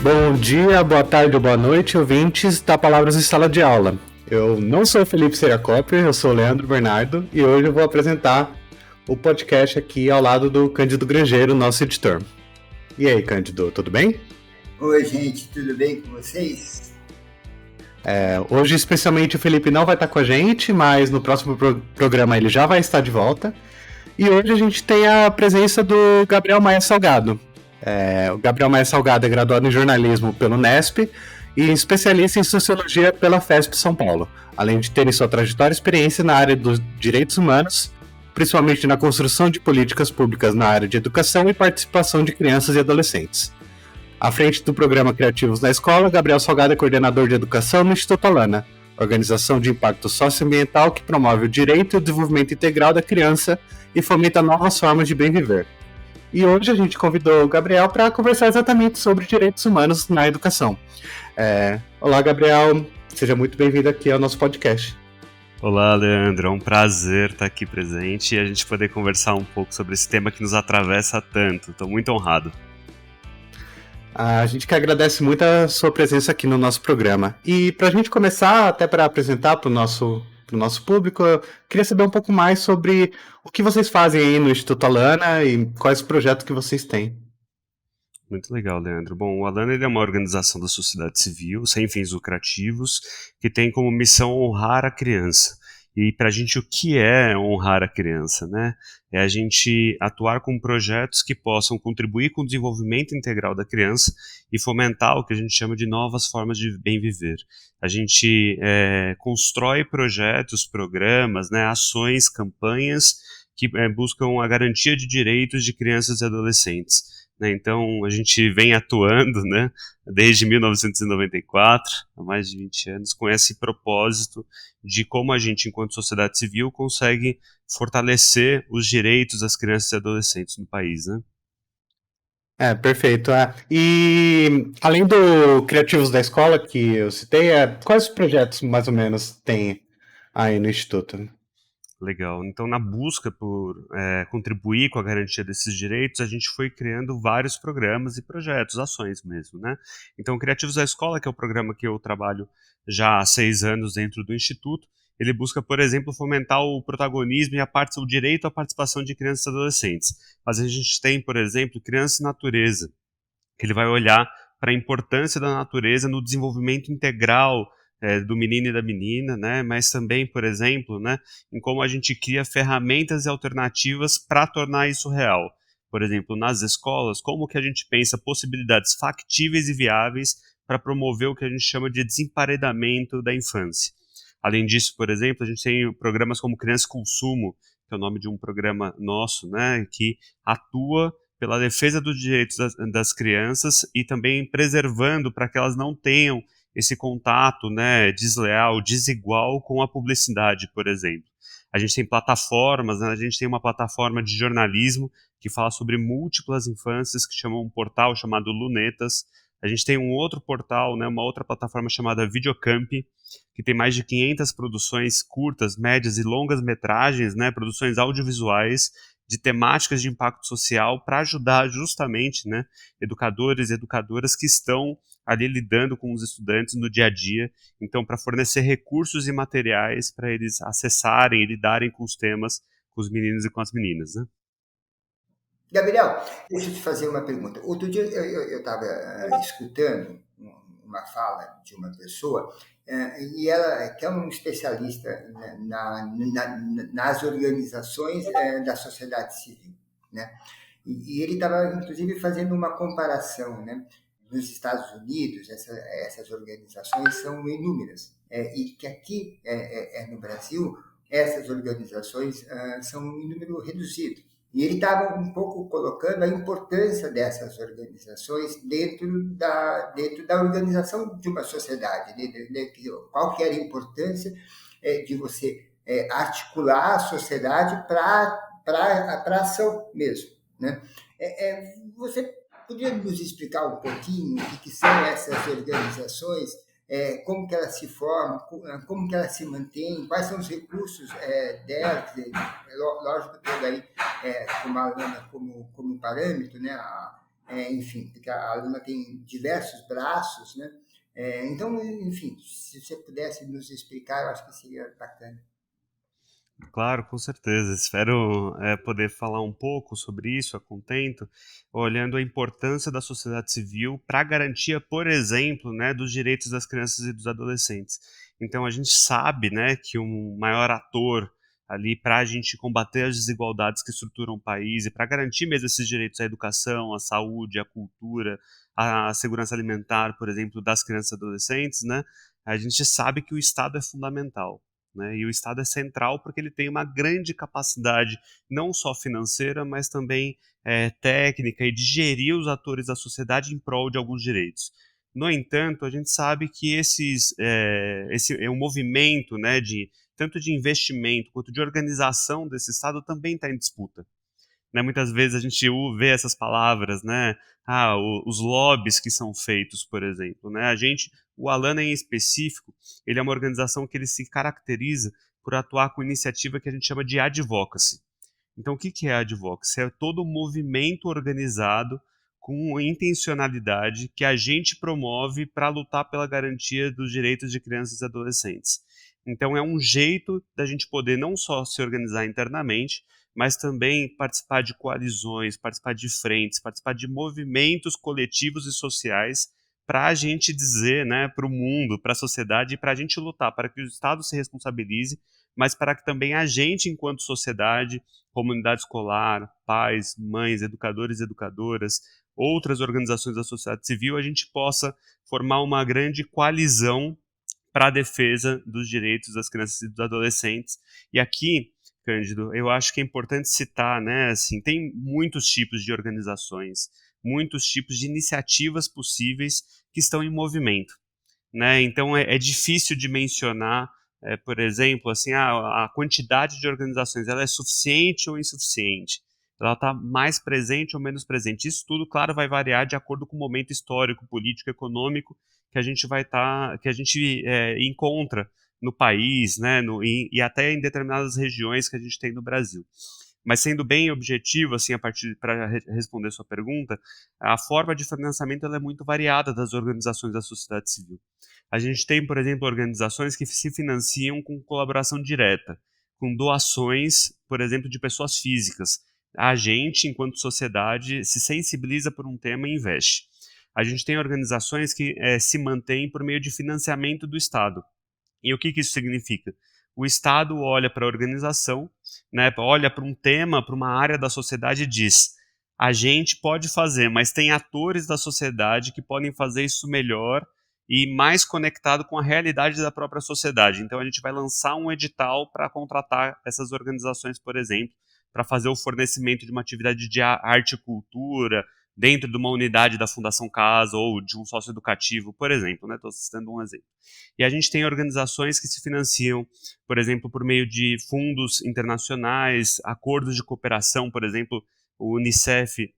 Bom dia, boa tarde ou boa noite, ouvintes da Palavras em Sala de Aula. Eu não sou o Felipe Seracopper, eu sou o Leandro Bernardo e hoje eu vou apresentar o podcast aqui ao lado do Cândido Grangeiro, nosso editor. E aí, Cândido, tudo bem? Oi, gente, tudo bem com vocês? Hoje, especialmente, o Felipe não vai estar com a gente, mas no próximo programa ele já vai estar de volta. E hoje a gente tem a presença do Gabriel Maia Salgado. O Gabriel Maia Salgado é graduado em jornalismo pelo Nesp e especialista em sociologia pela FESP São Paulo, além de ter em sua trajetória experiência na área dos direitos humanos, principalmente na construção de políticas públicas na área de educação e participação de crianças e adolescentes. À frente do programa Criativos na Escola, Gabriel Salgado é coordenador de educação no Instituto Alana, organização de impacto socioambiental que promove o direito e o desenvolvimento integral da criança e fomenta novas formas de bem viver. E hoje a gente convidou o Gabriel para conversar exatamente sobre direitos humanos na educação. Olá, Gabriel, seja muito bem-vindo aqui ao nosso podcast. Olá, Leandro, é um prazer estar aqui presente e a gente poder conversar um pouco sobre esse tema que nos atravessa tanto. Estou muito honrado. A gente que agradece muito a sua presença aqui no nosso programa. E para a gente começar, até para apresentar para o nosso público, eu queria saber um pouco mais sobre o que vocês fazem aí no Instituto Alana e quais projetos que vocês têm. Muito legal, Leandro. Bom, o Alana ele é uma organização da sociedade civil, sem fins lucrativos, que tem como missão honrar a criança. E para a gente, o que é honrar a criança, né? É a gente atuar com projetos que possam contribuir com o desenvolvimento integral da criança e fomentar o que a gente chama de novas formas de bem viver. A gente constrói projetos, programas, né, ações, campanhas que buscam a garantia de direitos de crianças e adolescentes. Então, a gente vem atuando, né, desde 1994, há mais de 20 anos, com esse propósito de como a gente, enquanto sociedade civil, consegue fortalecer os direitos das crianças e adolescentes no país, né? Perfeito. E além do Criativos da Escola que eu citei, quais projetos mais ou menos tem aí no Instituto? Legal. Então, na busca por contribuir com a garantia desses direitos, a gente foi criando vários programas e projetos, ações mesmo, né? Então, Criativos da Escola, que é o programa que eu trabalho já há 6 anos dentro do Instituto, ele busca, por exemplo, fomentar o protagonismo e o direito à participação de crianças e adolescentes. Mas a gente tem, por exemplo, Criança e Natureza, que ele vai olhar para a importância da natureza no desenvolvimento integral do menino e da menina, né? Mas também, por exemplo, né, em como a gente cria ferramentas e alternativas para tornar isso real. Por exemplo, nas escolas, como que a gente pensa possibilidades factíveis e viáveis para promover o que a gente chama de desemparedamento da infância. Além disso, por exemplo, a gente tem programas como Criança Consumo, que é o nome de um programa nosso, né, que atua pela defesa dos direitos das crianças e também preservando para que elas não tenham esse contato, né, desleal, desigual com a publicidade, por exemplo. A gente tem plataformas, né, a gente tem uma plataforma de jornalismo que fala sobre múltiplas infâncias, que chama um portal chamado Lunetas. A gente tem um outro portal, né, uma outra plataforma chamada Videocamp, que tem mais de 500 produções curtas, médias e longas metragens, né, produções audiovisuais de temáticas de impacto social para ajudar justamente, né, educadores e educadoras que estão ali lidando com os estudantes no dia a dia, então para fornecer recursos e materiais para eles acessarem e lidarem com os temas com os meninos e com as meninas, né? Gabriel, deixa eu te fazer uma pergunta. Outro dia eu estava escutando uma fala de uma pessoa e ela que é um especialista nas organizações da sociedade civil, né? E ele estava, inclusive, fazendo uma comparação, né? Nos Estados Unidos, essas organizações são inúmeras. E que aqui, no Brasil, essas organizações são em número reduzido. E ele estava um pouco colocando a importância dessas organizações dentro da organização de uma sociedade. Qual que era a importância de você articular a sociedade para a ação mesmo, né? Você podia nos explicar um pouquinho o que são essas organizações, como que elas se formam, como que elas se mantêm, quais são os recursos delas? Lógico, tendo aí como Alana como parâmetro, né, enfim, porque a aluna tem diversos braços, né? Então, enfim, se você pudesse nos explicar, eu acho que seria bacana. Claro, com certeza. Espero poder falar um pouco sobre isso a contento, olhando a importância da sociedade civil para a garantia, por exemplo, né, dos direitos das crianças e dos adolescentes. Então, a gente sabe, né, que um maior ator ali para a gente combater as desigualdades que estruturam o país e para garantir mesmo esses direitos à educação, à saúde, à cultura, à segurança alimentar, por exemplo, das crianças e adolescentes, né, a gente sabe que o Estado é fundamental. Né? E o Estado é central porque ele tem uma grande capacidade, não só financeira, mas também técnica e de gerir os atores da sociedade em prol de alguns direitos. No entanto, a gente sabe que esse é um movimento, né, tanto de investimento quanto de organização desse Estado também está em disputa. Né, muitas vezes a gente vê essas palavras, né? Os lobbies que são feitos, por exemplo. Né? O Alana em específico, ele é uma organização que ele se caracteriza por atuar com iniciativa que a gente chama de advocacy. Então, o que é advocacy? É todo um movimento organizado com intencionalidade que a gente promove para lutar pela garantia dos direitos de crianças e adolescentes. Então, é um jeito da gente poder não só se organizar internamente, mas também participar de coalizões, participar de frentes, participar de movimentos coletivos e sociais para a gente dizer, né, para o mundo, para a sociedade, e para a gente lutar para que o Estado se responsabilize, mas para que também a gente, enquanto sociedade, comunidade escolar, pais, mães, educadores e educadoras, outras organizações da sociedade civil, a gente possa formar uma grande coalizão para a defesa dos direitos das crianças e dos adolescentes. E aqui, Cândido, eu acho que é importante citar, né, assim, tem muitos tipos de organizações, muitos tipos de iniciativas possíveis que estão em movimento, né? Então é difícil de mencionar, por exemplo, assim, a quantidade de organizações, ela é suficiente ou insuficiente? Ela está mais presente ou menos presente? Isso tudo, claro, vai variar de acordo com o momento histórico, político, econômico que a gente encontra no país, né, e até em determinadas regiões que a gente tem no Brasil. Mas sendo bem objetivo, assim, para responder sua pergunta, a forma de financiamento ela é muito variada das organizações da sociedade civil. A gente tem, por exemplo, organizações que se financiam com colaboração direta, com doações, por exemplo, de pessoas físicas. A gente, enquanto sociedade, se sensibiliza por um tema e investe. A gente tem organizações que se mantêm por meio de financiamento do Estado. E o que isso significa? O Estado olha para a organização, né, olha para um tema, para uma área da sociedade e diz: a gente pode fazer, mas tem atores da sociedade que podem fazer isso melhor e mais conectado com a realidade da própria sociedade. Então a gente vai lançar um edital para contratar essas organizações, por exemplo, para fazer o fornecimento de uma atividade de arte e cultura dentro de uma unidade da Fundação Casa ou de um sócio educativo, por exemplo, né? Estou citando um exemplo. E a gente tem organizações que se financiam, por exemplo, por meio de fundos internacionais, acordos de cooperação, por exemplo, o Unicef,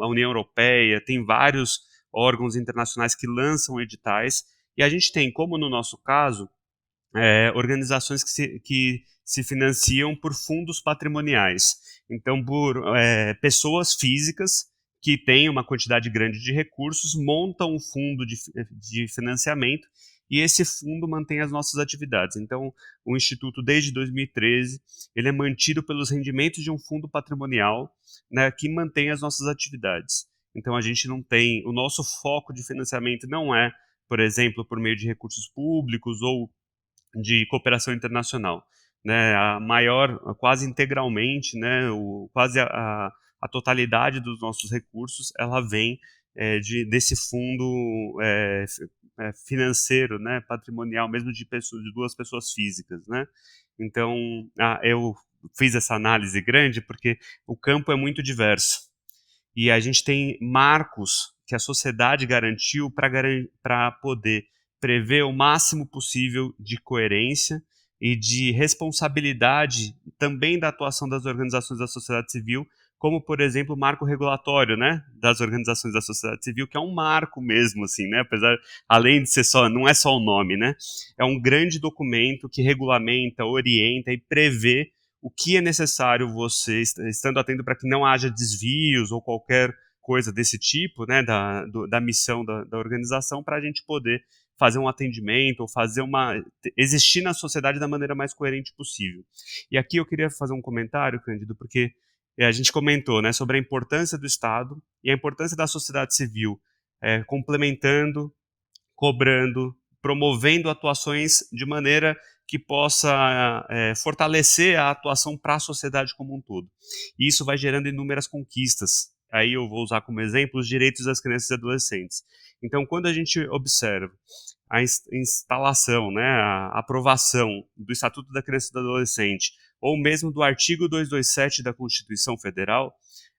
a União Europeia, tem vários órgãos internacionais que lançam editais, e a gente tem, como no nosso caso, organizações que se financiam por fundos patrimoniais. Então, por pessoas físicas que têm uma quantidade grande de recursos, montam um fundo de financiamento e esse fundo mantém as nossas atividades. Então, o Instituto, desde 2013, ele é mantido pelos rendimentos de um fundo patrimonial, né, que mantém as nossas atividades. Então, a gente não tem... O nosso foco de financiamento não é, por exemplo, por meio de recursos públicos ou de cooperação internacional. Né, quase integralmente, né, quase a totalidade dos nossos recursos, ela vem desse fundo financeiro, né, patrimonial, mesmo de duas pessoas físicas, né? Então, eu fiz essa análise grande porque o campo é muito diverso e a gente tem marcos que a sociedade garantiu para poder prever o máximo possível de coerência e de responsabilidade também da atuação das organizações da sociedade civil, como, por exemplo, o marco regulatório, né, das organizações da sociedade civil, que é um marco mesmo, assim, né, além de ser não é só o nome, né, é um grande documento que regulamenta, orienta e prevê o que é necessário você, estando atento para que não haja desvios ou qualquer coisa desse tipo, né, da missão da organização, para a gente poder fazer um atendimento ou existir na sociedade da maneira mais coerente possível. E aqui eu queria fazer um comentário, Cândido, porque a gente comentou, né, sobre a importância do Estado e a importância da sociedade civil, complementando, cobrando, promovendo atuações de maneira que possa fortalecer a atuação para a sociedade como um todo. E isso vai gerando inúmeras conquistas. Aí eu vou usar como exemplo os direitos das crianças e adolescentes. Então, quando a gente observa a instalação, né, a aprovação do Estatuto da Criança e do Adolescente, ou mesmo do artigo 227 da Constituição Federal,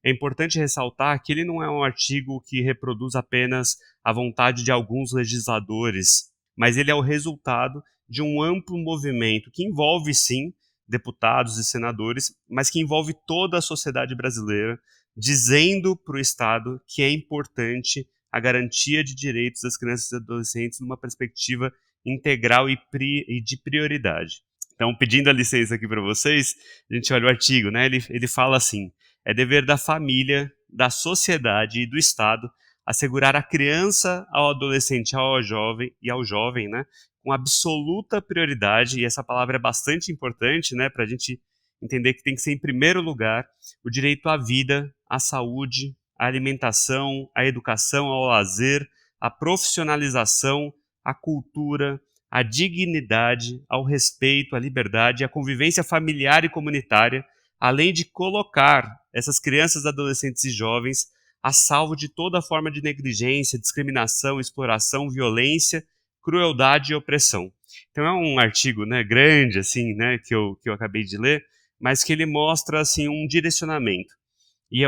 é importante ressaltar que ele não é um artigo que reproduz apenas a vontade de alguns legisladores, mas ele é o resultado de um amplo movimento que envolve, sim, deputados e senadores, mas que envolve toda a sociedade brasileira, dizendo para o Estado que é importante a garantia de direitos das crianças e adolescentes numa perspectiva integral e de prioridade. Então, pedindo a licença aqui para vocês, a gente olha o artigo, né? Ele fala assim: é dever da família, da sociedade e do Estado assegurar à criança, ao adolescente, ao jovem, né, com absoluta prioridade, e essa palavra é bastante importante, né, para a gente entender que tem que ser em primeiro lugar o direito à vida, à saúde, à alimentação, à educação, ao lazer, à profissionalização, à cultura, à dignidade, ao respeito, à liberdade, à convivência familiar e comunitária, além de colocar essas crianças, adolescentes e jovens a salvo de toda forma de negligência, discriminação, exploração, violência, crueldade e opressão. Então é um artigo, né, grande assim, né, que eu acabei de ler, mas que ele mostra assim um direcionamento. E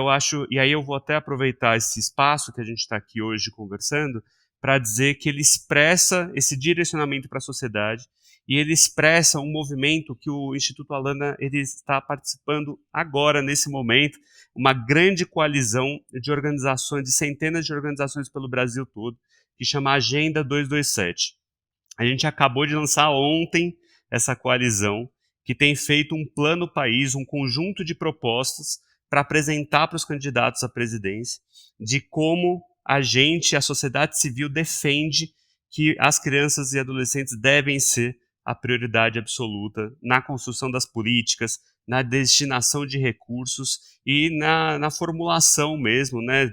aí eu vou até aproveitar esse espaço que a gente está aqui hoje conversando para dizer que ele expressa esse direcionamento para a sociedade e ele expressa um movimento que o Instituto Alana ele está participando agora, nesse momento, uma grande coalizão de organizações, de centenas de organizações pelo Brasil todo, que chama Agenda 227. A gente acabou de lançar ontem essa coalizão, que tem feito um plano país, um conjunto de propostas para apresentar para os candidatos à presidência de como a sociedade civil, defende que as crianças e adolescentes devem ser a prioridade absoluta na construção das políticas, na destinação de recursos e na formulação mesmo, né,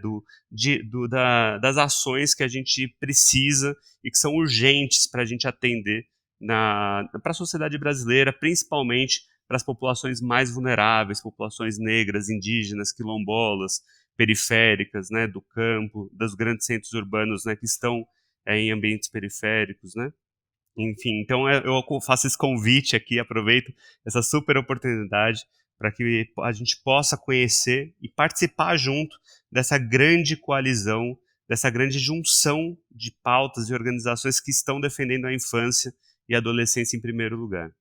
das ações que a gente precisa e que são urgentes para a gente atender para a sociedade brasileira, principalmente para as populações mais vulneráveis, populações negras, indígenas, quilombolas, periféricas, né, do campo, dos grandes centros urbanos, né, que estão em ambientes periféricos, né. Enfim, então eu faço esse convite aqui, aproveito essa super oportunidade para que a gente possa conhecer e participar junto dessa grande coalizão, dessa grande junção de pautas e organizações que estão defendendo a infância e a adolescência em primeiro lugar.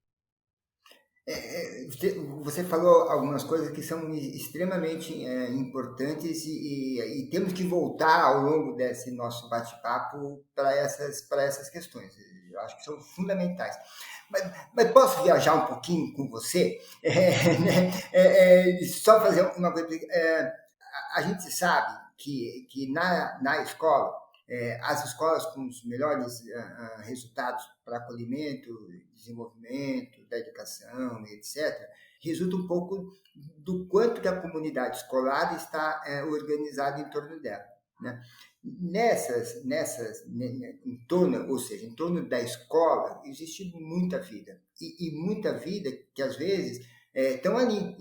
Você falou algumas coisas que são extremamente importantes e temos que voltar ao longo desse nosso bate-papo para essas questões. Eu acho que são fundamentais. Mas posso viajar um pouquinho com você? Só fazer uma coisa. A gente sabe que na escola, as escolas com os melhores resultados para acolhimento, desenvolvimento da educação, etc., resulta um pouco do quanto que a comunidade escolar está organizada em torno dela, né? Em torno da escola, existe muita vida. E muita vida que, às vezes, estão ali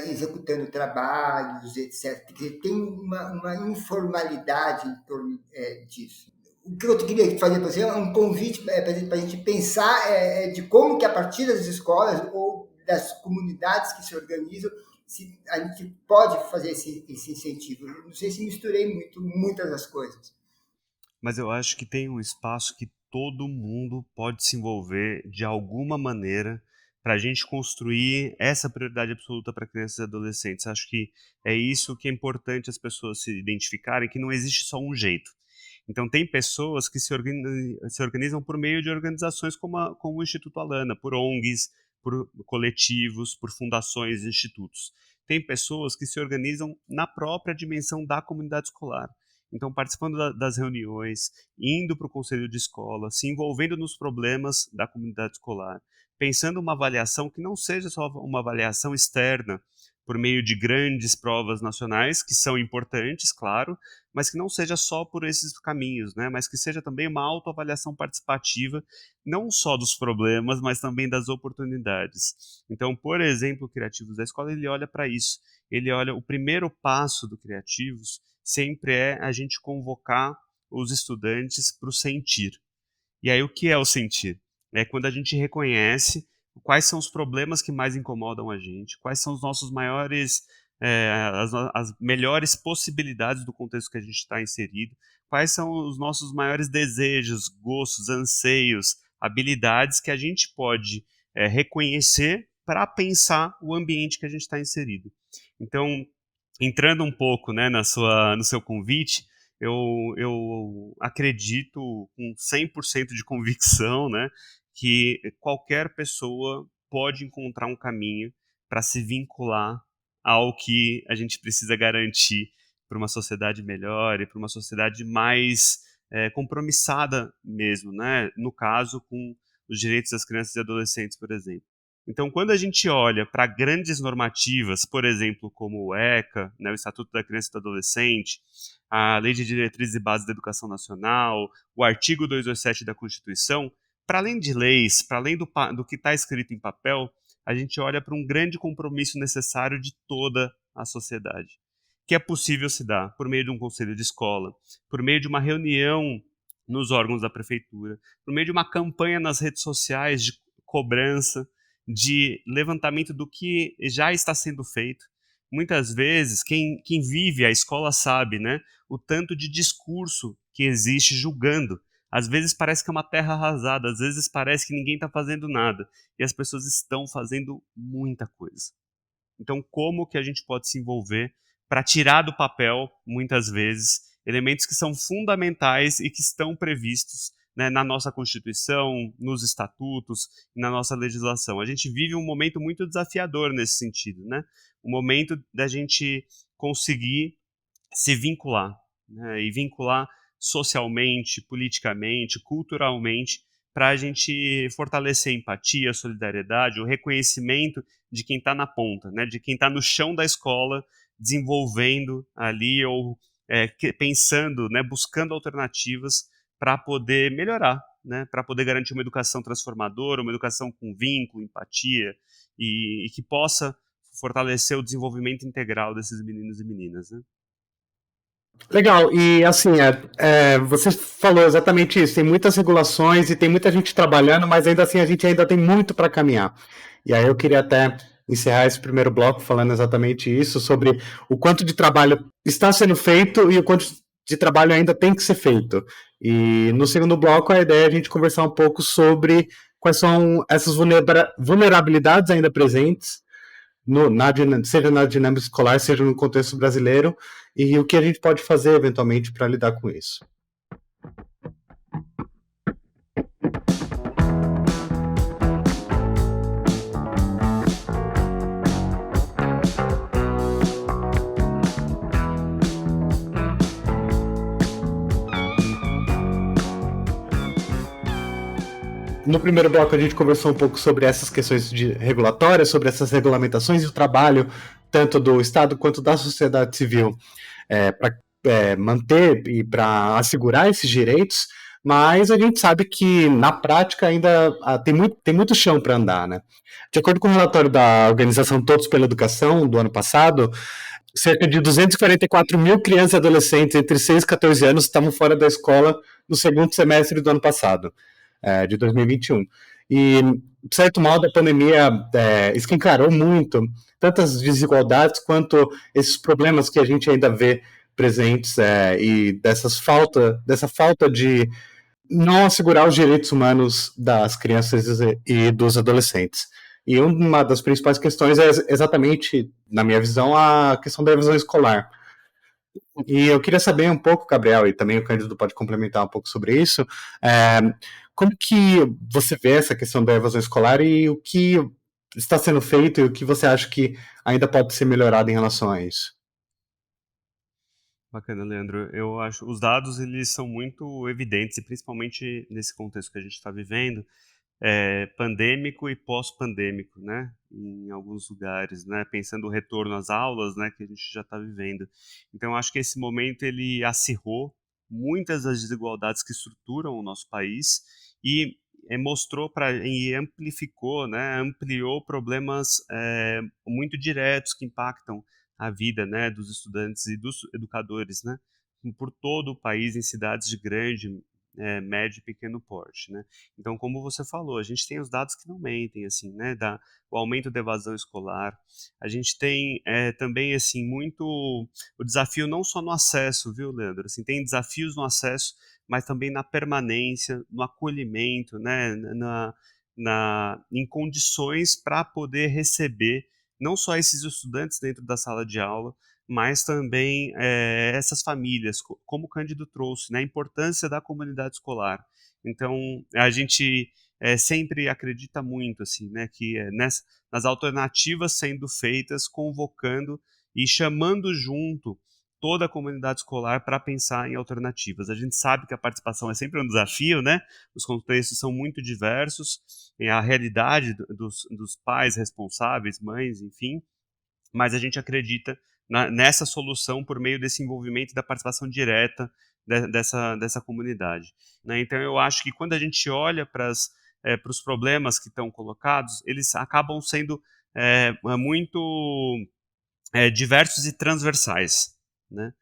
executando trabalhos, etc. Tem uma informalidade em torno disso. O que eu queria fazer para você é um convite para a gente pensar de como que, a partir das escolas ou das comunidades que se organizam, se a gente pode fazer esse incentivo. Eu não sei se misturei muitas das coisas. Mas eu acho que tem um espaço que todo mundo pode se envolver de alguma maneira para a gente construir essa prioridade absoluta para crianças e adolescentes. Acho que é isso que é importante as pessoas se identificarem, que não existe só um jeito. Então, tem pessoas que se organizam por meio de organizações como o Instituto Alana, por ONGs, por coletivos, por fundações e institutos. tem pessoas que se organizam na própria dimensão da comunidade escolar. Então, participando das reuniões, indo para o conselho de escola, se envolvendo nos problemas da comunidade escolar, pensando uma avaliação que não seja só uma avaliação externa, por meio de grandes provas nacionais, que são importantes, claro, mas que não seja só por esses caminhos, né? Mas que seja também uma autoavaliação participativa, não só dos problemas, mas também das oportunidades. Então, por exemplo, o Criativos da Escola, ele olha para isso. Ele olha, o primeiro passo do Criativos sempre é a gente convocar os estudantes para o sentir. E aí, o que é o sentir? É quando a gente reconhece quais são os problemas que mais incomodam a gente, quais são os nossos maiores, as melhores possibilidades do contexto que a gente está inserido, quais são os nossos maiores desejos, gostos, anseios, habilidades que a gente pode reconhecer para pensar o ambiente que a gente está inserido. Então, entrando um pouco, né, no seu convite, eu acredito com 100% de convicção, né, que qualquer pessoa pode encontrar um caminho para se vincular ao que a gente precisa garantir para uma sociedade melhor e para uma sociedade mais compromissada mesmo, né? No caso, com os direitos das crianças e adolescentes, por exemplo. Então, quando a gente olha para grandes normativas, por exemplo, como o ECA, né, o Estatuto da Criança e do Adolescente, a Lei de Diretrizes e Bases da Educação Nacional, o artigo 227 da Constituição, para além de leis, para além do que está escrito em papel, a gente olha para um grande compromisso necessário de toda a sociedade, que é possível se dar por meio de um conselho de escola, por meio de uma reunião nos órgãos da prefeitura, por meio de uma campanha nas redes sociais de cobrança, de levantamento do que já está sendo feito. Muitas vezes, quem vive a escola sabe, né, o tanto de discurso que existe julgando. Às vezes parece que é uma terra arrasada, às vezes parece que ninguém está fazendo nada. E as pessoas estão fazendo muita coisa. Então, como que a gente pode se envolver para tirar do papel, muitas vezes, elementos que são fundamentais e que estão previstos, né, na nossa Constituição, nos estatutos e na nossa legislação? A gente vive um momento muito desafiador nesse sentido, né? Um momento da gente conseguir se vincular, né, e vincular socialmente, politicamente, culturalmente, para a gente fortalecer a empatia, a solidariedade, o reconhecimento de quem está na ponta, né, de quem está no chão da escola, desenvolvendo ali ou pensando, né, buscando alternativas para poder melhorar, né, para poder garantir uma educação transformadora, uma educação com vínculo, empatia e que possa fortalecer o desenvolvimento integral desses meninos e meninas, né? Legal, e assim, você falou exatamente isso, tem muitas regulações e tem muita gente trabalhando, mas ainda assim a gente ainda tem muito para caminhar. E aí eu queria até encerrar esse primeiro bloco falando exatamente isso, sobre o quanto de trabalho está sendo feito e o quanto de trabalho ainda tem que ser feito. E no segundo bloco a ideia é a gente conversar um pouco sobre quais são essas vulnerabilidades ainda presentes, seja na dinâmica escolar, seja no contexto brasileiro, e o que a gente pode fazer eventualmente para lidar com isso. No primeiro bloco a gente conversou um pouco sobre essas questões regulatórias, sobre essas regulamentações e o trabalho tanto do Estado quanto da sociedade civil para manter e para assegurar esses direitos, mas a gente sabe que na prática ainda tem muito chão para andar, né? De acordo com o relatório da organização Todos pela Educação do ano passado, cerca de 244 mil crianças e adolescentes entre 6 e 14 anos estavam fora da escola no segundo semestre do ano passado, de 2021. E, de certo modo, a pandemia escancarou muito tantas desigualdades quanto esses problemas que a gente ainda vê presentes e dessa falta de não assegurar os direitos humanos das crianças e dos adolescentes. E uma das principais questões é exatamente, na minha visão, a questão da evasão escolar. E eu queria saber um pouco, Gabriel, e também o Cândido pode complementar um pouco sobre isso, como que você vê essa questão da evasão escolar e o que está sendo feito e o que você acha que ainda pode ser melhorado em relação a isso? Bacana, Leandro. Eu acho os dados eles são muito evidentes e principalmente nesse contexto que a gente está vivendo, pandêmico e pós-pandêmico, né? Em alguns lugares, né? Pensando o retorno às aulas, né? Que a gente já está vivendo. Então, eu acho que esse momento ele acirrou muitas das desigualdades que estruturam o nosso país e mostrou para e amplificou, né? Ampliou problemas muito diretos que impactam a vida, né? Dos estudantes e dos educadores, né? Por todo o país, em cidades de grande, médio e pequeno porte, né? Então, como você falou, a gente tem os dados que não mentem, assim, né? O aumento da evasão escolar. A gente tem também, assim, muito o desafio não só no acesso, viu, Leandro? Assim, tem desafios no acesso, mas também na permanência, no acolhimento, né? Em condições para poder receber não só esses estudantes dentro da sala de aula, mas também essas famílias, como o Cândido trouxe, né, a importância da comunidade escolar. Então, a gente sempre acredita muito assim, né, que nas alternativas sendo feitas, convocando e chamando junto toda a comunidade escolar para pensar em alternativas. A gente sabe que a participação é sempre um desafio, né? Os contextos são muito diversos, a realidade dos pais responsáveis, mães, enfim, mas a gente acredita nessa solução por meio desse envolvimento e da participação direta dessa comunidade, né? Então eu acho que quando a gente olha para os problemas que estão colocados, eles acabam sendo muito diversos e transversais, né?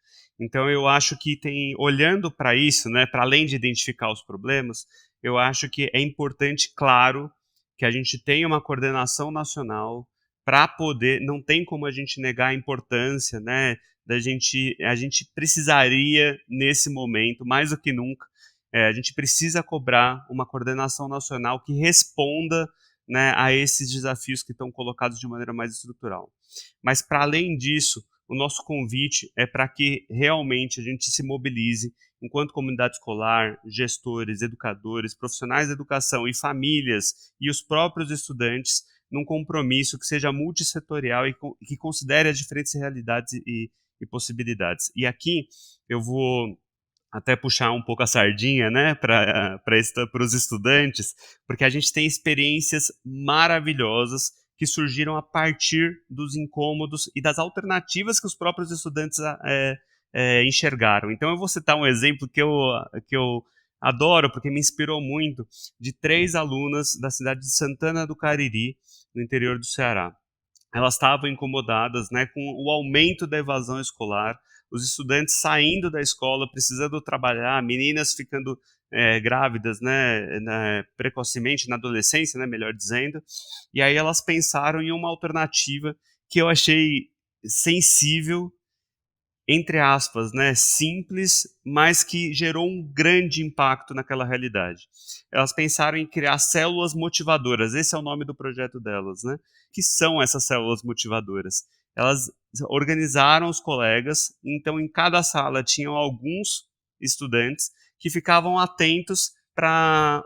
Então eu acho que olhando para isso, né, para além de identificar os problemas, eu acho que é importante, claro, que a gente tenha uma coordenação nacional para poder, não tem como a gente negar a importância, né, a gente precisaria nesse momento, mais do que nunca, a gente precisa cobrar uma coordenação nacional que responda, né, a esses desafios que estão colocados de maneira mais estrutural. Mas, para além disso, o nosso convite é para que realmente a gente se mobilize enquanto comunidade escolar, gestores, educadores, profissionais da educação e famílias e os próprios estudantes num compromisso que seja multissetorial e que considere as diferentes realidades e possibilidades. E aqui eu vou até puxar um pouco a sardinha, né, para os estudantes, porque a gente tem experiências maravilhosas que surgiram a partir dos incômodos e das alternativas que os próprios estudantes enxergaram. Então eu vou citar um exemplo que eu adoro, porque me inspirou muito, de 3 alunas da cidade de Santana do Cariri, no interior do Ceará. Elas estavam incomodadas, né, com o aumento da evasão escolar, os estudantes saindo da escola, precisando trabalhar, meninas ficando grávidas, né, precocemente, na adolescência, né, melhor dizendo, e aí elas pensaram em uma alternativa que eu achei sensível, entre aspas, né, simples, mas que gerou um grande impacto naquela realidade. Elas pensaram em criar células motivadoras, esse é o nome do projeto delas, né? Que são essas células motivadoras? Elas organizaram os colegas, então em cada sala tinham alguns estudantes que ficavam atentos para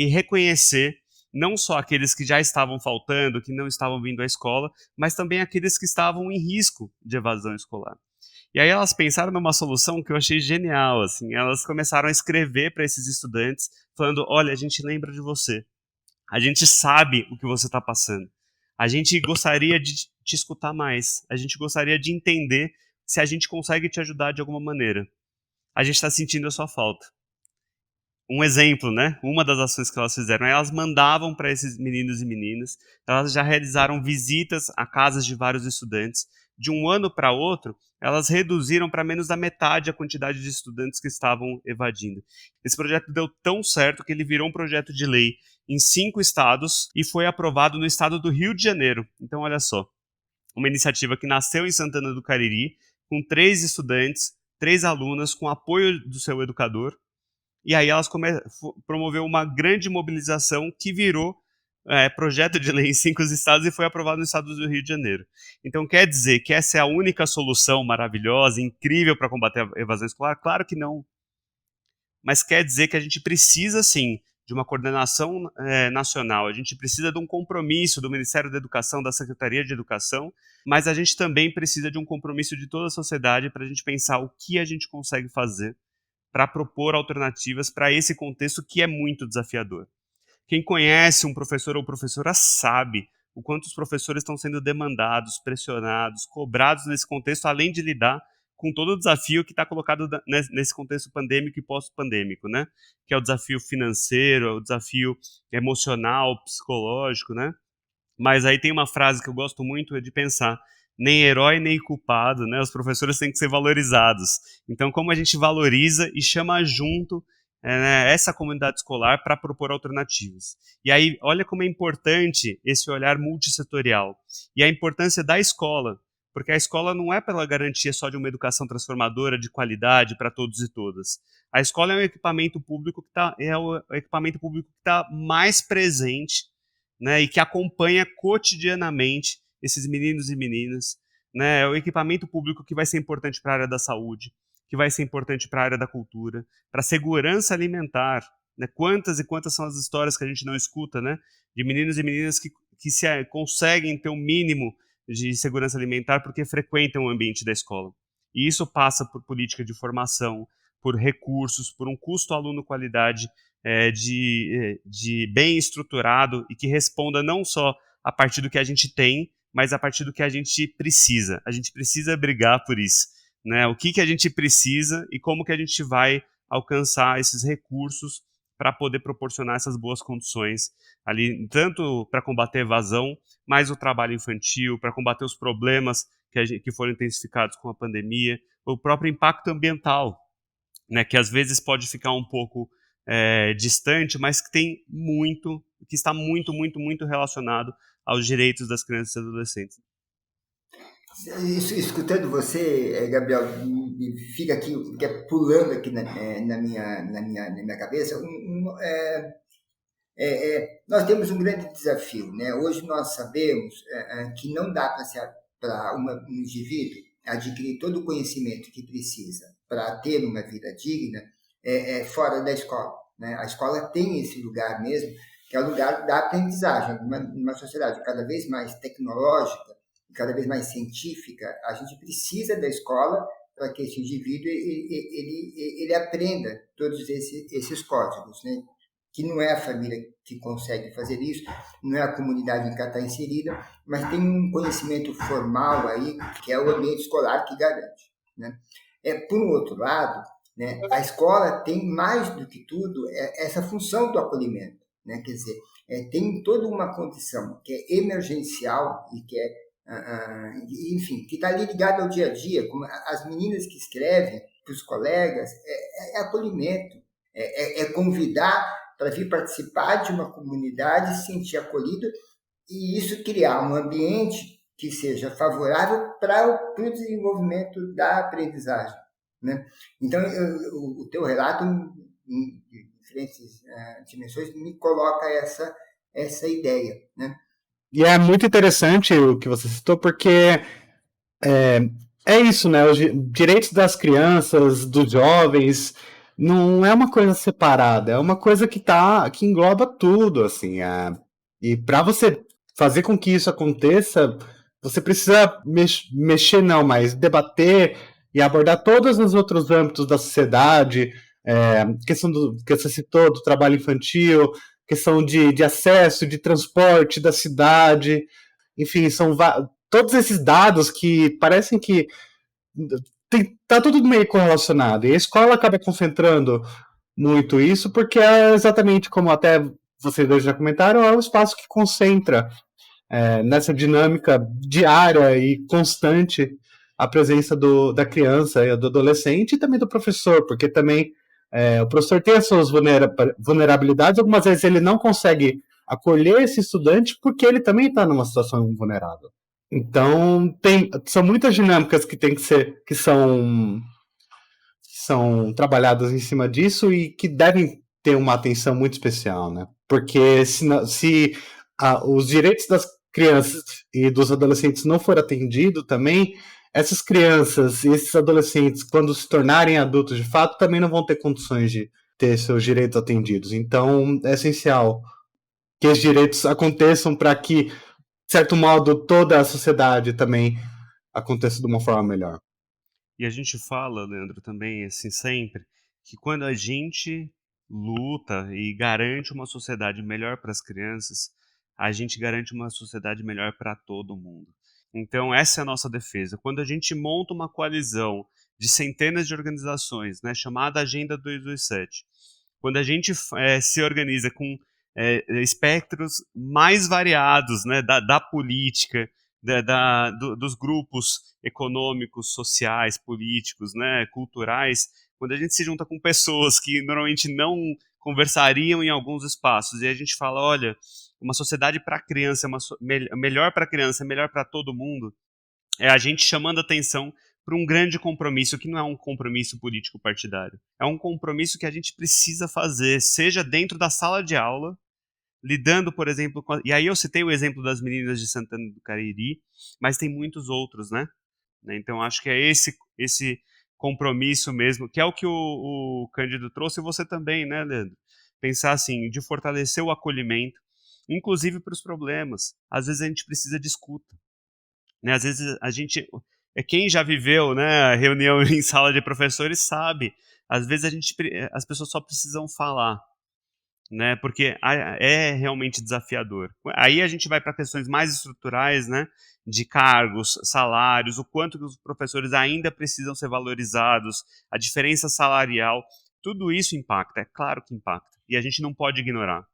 reconhecer não só aqueles que já estavam faltando, que não estavam vindo à escola, mas também aqueles que estavam em risco de evasão escolar. E aí elas pensaram numa solução que eu achei genial, assim, elas começaram a escrever para esses estudantes, falando, olha, a gente lembra de você, a gente sabe o que você está passando, a gente gostaria de te escutar mais, a gente gostaria de entender se a gente consegue te ajudar de alguma maneira, a gente está sentindo a sua falta. Um exemplo, né? Uma das ações que elas fizeram, elas mandavam para esses meninos e meninas, elas já realizaram visitas a casas de vários estudantes. De um ano para outro, elas reduziram para menos da metade a quantidade de estudantes que estavam evadindo. Esse projeto deu tão certo que ele virou um projeto de lei em 5 estados e foi aprovado no estado do Rio de Janeiro. Então, olha só, uma iniciativa que nasceu em Santana do Cariri, com 3 estudantes, 3 alunas, com apoio do seu educador. E aí elas promoveu uma grande mobilização que virou projeto de lei em 5 estados e foi aprovado no estado do Rio de Janeiro. Então quer dizer que essa é a única solução maravilhosa, incrível para combater a evasão escolar? Claro que não. Mas quer dizer que a gente precisa sim de uma coordenação nacional, a gente precisa de um compromisso do Ministério da Educação, da Secretaria de Educação, mas a gente também precisa de um compromisso de toda a sociedade para a gente pensar o que a gente consegue fazer para propor alternativas para esse contexto que é muito desafiador. Quem conhece um professor ou professora sabe o quanto os professores estão sendo demandados, pressionados, cobrados nesse contexto, além de lidar com todo o desafio que está colocado nesse contexto pandêmico e pós-pandêmico, né? Que é o desafio financeiro, o desafio emocional, psicológico, né? Mas aí tem uma frase que eu gosto muito, é de pensar, nem herói nem culpado, né? Os professores têm que ser valorizados. Então, como a gente valoriza e chama junto essa comunidade escolar para propor alternativas. E aí, olha como é importante esse olhar multissetorial e a importância da escola, porque a escola não é pela garantia só de uma educação transformadora de qualidade para todos e todas. A escola é um equipamento público que está mais presente, né, e que acompanha cotidianamente esses meninos e meninas. Né, é o equipamento público que vai ser importante para a área da saúde, que vai ser importante para a área da cultura, para a segurança alimentar. Né? Quantas e quantas são as histórias que a gente não escuta, né? De meninos e meninas que conseguem ter um mínimo de segurança alimentar porque frequentam o ambiente da escola. E isso passa por política de formação, por recursos, por um custo-aluno-qualidade de bem estruturado e que responda não só a partir do que a gente tem, mas a partir do que a gente precisa. A gente precisa brigar por isso. Né, o que a gente precisa e como que a gente vai alcançar esses recursos para poder proporcionar essas boas condições ali, tanto para combater a evasão, mas o trabalho infantil, para combater os problemas que foram intensificados com a pandemia, o próprio impacto ambiental, né, que às vezes pode ficar um pouco distante, mas que está muito, muito, muito relacionado aos direitos das crianças e adolescentes. Escutando você, Gabriel, fica aqui pulando aqui na minha cabeça. Nós temos um grande desafio, né? Hoje nós sabemos que não dá para um indivíduo adquirir todo o conhecimento que precisa para ter uma vida digna fora da escola, né? A escola tem esse lugar mesmo, que é o lugar da aprendizagem. Numa sociedade cada vez mais tecnológica, cada vez mais científica, a gente precisa da escola para que esse indivíduo ele aprenda todos esses códigos, né? Que não é a família que consegue fazer isso, não é a comunidade em que ela está inserida, mas tem um conhecimento formal aí, que é o ambiente escolar que garante. Né? Por um outro lado, né, a escola tem mais do que tudo essa função do acolhimento. Né? Quer dizer, tem toda uma condição que é emergencial e que enfim, que está ali ligado ao dia a dia, como as meninas que escrevem para os colegas, acolhimento, convidar para vir participar de uma comunidade, se sentir acolhido, e isso criar um ambiente que seja favorável para o desenvolvimento da aprendizagem. Né? Então, o teu relato, em diferentes dimensões, me coloca essa ideia, né? E é muito interessante o que você citou, porque é isso, né? Os direitos das crianças, dos jovens, não é uma coisa separada, é uma coisa que engloba tudo, assim. E para você fazer com que isso aconteça, você precisa mexer não, mas debater e abordar todos os outros âmbitos da sociedade, questão que você citou do trabalho infantil, questão de acesso, de transporte da cidade, enfim, são todos esses dados que parecem que tá tudo meio correlacionado, e a escola acaba concentrando muito isso, porque é exatamente como até vocês dois já comentaram, é o espaço que concentra nessa dinâmica diária e constante a presença da criança e do adolescente e também do professor, porque também o professor tem as suas vulnerabilidades, algumas vezes ele não consegue acolher esse estudante porque ele também está numa situação vulnerável. Então, são muitas dinâmicas que são trabalhadas em cima disso e que devem ter uma atenção muito especial, né? Porque se os direitos das crianças e dos adolescentes não for atendido também, essas crianças e esses adolescentes, quando se tornarem adultos de fato, também não vão ter condições de ter seus direitos atendidos. Então, é essencial que esses direitos aconteçam para que, de certo modo, toda a sociedade também aconteça de uma forma melhor. E a gente fala, Leandro, também, assim, sempre, que quando a gente luta e garante uma sociedade melhor para as crianças, a gente garante uma sociedade melhor para todo mundo. Então, essa é a nossa defesa. Quando a gente monta uma coalizão de centenas de organizações, né, chamada Agenda 227, quando a gente se organiza com espectros mais variados, né, da política, dos grupos econômicos, sociais, políticos, né, culturais, quando a gente se junta com pessoas que normalmente não conversariam em alguns espaços e a gente fala, olha, uma sociedade para a criança, melhor para a criança, melhor para todo mundo, é a gente chamando atenção para um grande compromisso que não é um compromisso político partidário. É um compromisso que a gente precisa fazer, seja dentro da sala de aula, lidando, por exemplo, e aí eu citei o exemplo das meninas de Santana do Cariri, mas tem muitos outros, né? Então acho que é esse compromisso mesmo, que é o que o Cândido trouxe, e você também, né, Leandro? Pensar assim, de fortalecer o acolhimento, inclusive para os problemas. Às vezes a gente precisa de escuta, né? Às vezes a gente, quem já viveu, né, reunião em sala de professores sabe, às vezes as pessoas só precisam falar, né? Porque é realmente desafiador. Aí a gente vai para questões mais estruturais, né? De cargos, salários, o quanto que os professores ainda precisam ser valorizados, a diferença salarial, tudo isso impacta, é claro que impacta. E a gente não pode ignorar.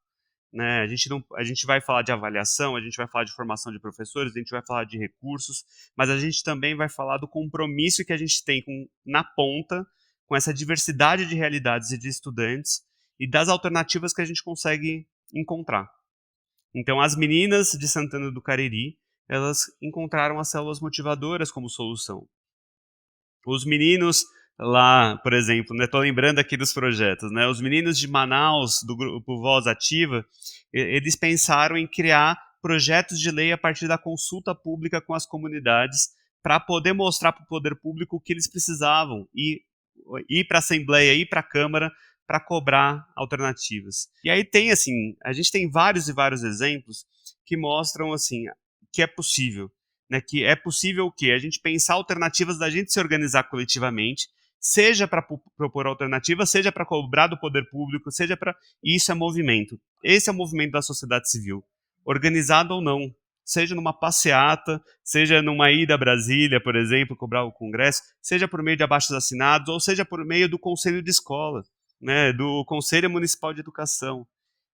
Né? A gente vai falar de avaliação, a gente vai falar de formação de professores, a gente vai falar de recursos, mas a gente também vai falar do compromisso que a gente tem na ponta com essa diversidade de realidades e de estudantes e das alternativas que a gente consegue encontrar. Então, as meninas de Santana do Cariri, elas encontraram as células motivadoras como solução. Os meninos lá, por exemplo, estou lembrando aqui dos projetos, né? Os meninos de Manaus, do grupo Voz Ativa, eles pensaram em criar projetos de lei a partir da consulta pública com as comunidades para poder mostrar para o poder público o que eles precisavam e ir para a Assembleia, ir para a Câmara para cobrar alternativas. E aí tem assim, a gente tem vários e vários exemplos que mostram assim que é possível, né? Que é possível o quê? A gente pensar alternativas da gente se organizar coletivamente, seja para propor alternativas, seja para cobrar do poder público, seja para... Isso é movimento. Esse é o movimento da sociedade civil, organizado ou não, seja numa passeata, seja numa ida a Brasília, por exemplo, cobrar o Congresso, seja por meio de abaixo-assinados, ou seja por meio do Conselho de Escola, né, do Conselho Municipal de Educação.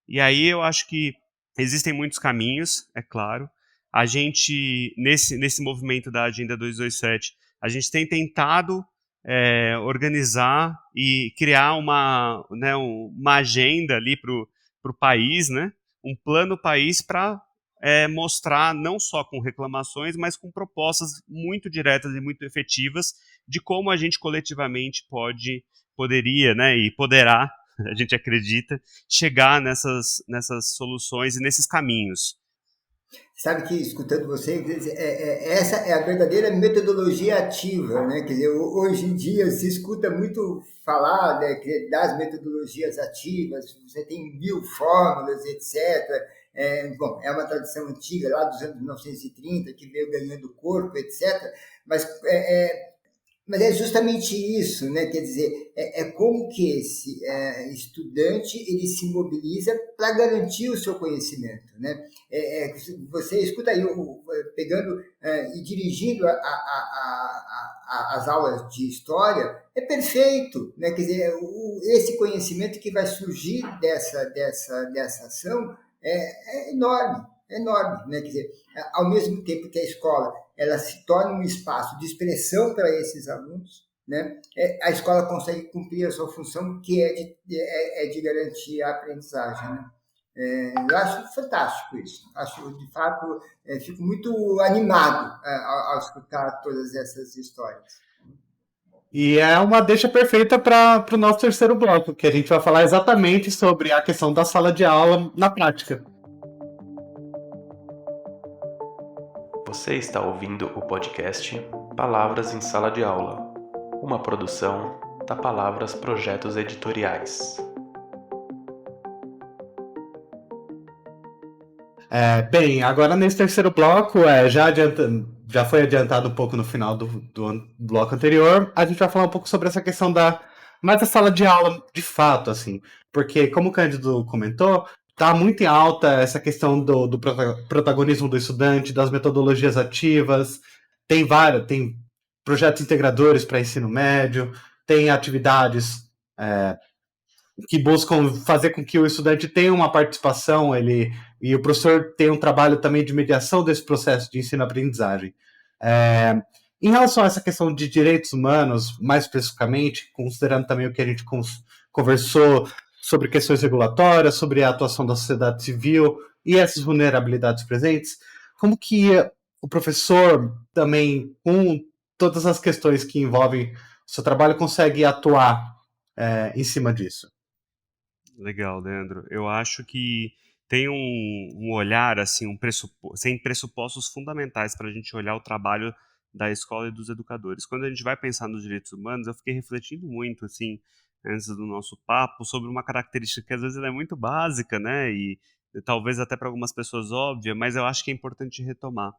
E aí eu acho que existem muitos caminhos, é claro. A gente, nesse movimento da Agenda 227, a gente tem tentado organizar e criar uma agenda ali para o país, né, um plano país para mostrar não só com reclamações, mas com propostas muito diretas e muito efetivas de como a gente coletivamente poderia, né, e poderá, a gente acredita, chegar nessas soluções e nesses caminhos. Sabe que, escutando você, essa é a verdadeira metodologia ativa, né? Quer dizer, hoje em dia se escuta muito falar, né, das metodologias ativas, você tem 1000 fórmulas, etc. Bom, é uma tradição antiga, lá dos anos 1930, que veio ganhando corpo, etc. Mas é justamente isso, né? Quer dizer, como que esse estudante ele se mobiliza para garantir o seu conhecimento, né? Você escuta aí, pegando e dirigindo as aulas de história, é perfeito, né? Quer dizer, esse conhecimento que vai surgir dessa ação é enorme, né? Quer dizer, ao mesmo tempo que a escola ela se torna um espaço de expressão para esses alunos, né? A escola consegue cumprir a sua função, que é de garantir a aprendizagem, né? Eu acho fantástico isso. Acho, de fato, fico muito animado ao escutar todas essas histórias. E é uma deixa perfeita para o nosso terceiro bloco, que a gente vai falar exatamente sobre a questão da sala de aula na prática. Você está ouvindo o podcast Palavras em Sala de Aula, uma produção da Palavras Projetos Editoriais. Bem, agora nesse terceiro bloco, já foi adiantado um pouco no final do bloco anterior, a gente vai falar um pouco sobre essa questão mais da sala de aula, de fato, assim, porque, como o Cândido comentou, está muito em alta essa questão do protagonismo do estudante, das metodologias ativas, tem projetos integradores para ensino médio, tem atividades que buscam fazer com que o estudante tenha uma participação, e o professor tenha um trabalho também de mediação desse processo de ensino-aprendizagem. Em relação a essa questão de direitos humanos, mais especificamente, considerando também o que a gente conversou sobre questões regulatórias, sobre a atuação da sociedade civil e essas vulnerabilidades presentes, como que o professor também, com todas as questões que envolvem o seu trabalho, consegue atuar em cima disso? Legal, Leandro. Eu acho que tem um olhar, assim, sem pressupostos fundamentais para a gente olhar o trabalho da escola e dos educadores. Quando a gente vai pensar nos direitos humanos, eu fiquei refletindo muito, assim, antes do nosso papo, sobre uma característica que às vezes ela é muito básica, né, e talvez até para algumas pessoas óbvia, mas eu acho que é importante retomar.